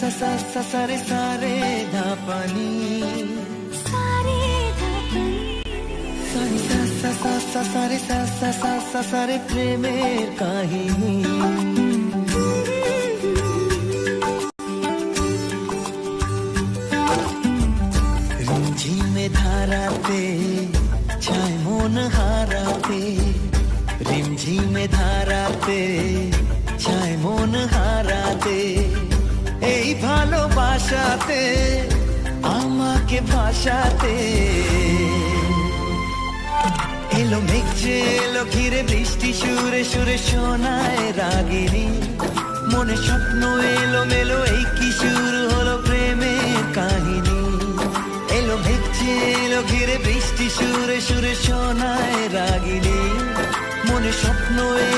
सा रे धा पानी सा रे प्रेमेर काहिनी रिमझिमे धाराते छाय मन हाराते रिमझिमे धाराते छाय मन हाराते এই ভালোবাসাতে আমাকে ভাষাতে এলো মেঘ যে এলো ঘিরে বৃষ্টি সুরে সুরে শোনায় রাগিনী মনে স্বপ্ন এলো মেলো এই কি শুরু হলো প্রেমের কাহিনী এলো মেঘ যে এলো ঘিরে বৃষ্টি সুরে সুরে শোনায় রাগিনী মনে স্বপ্ন এলো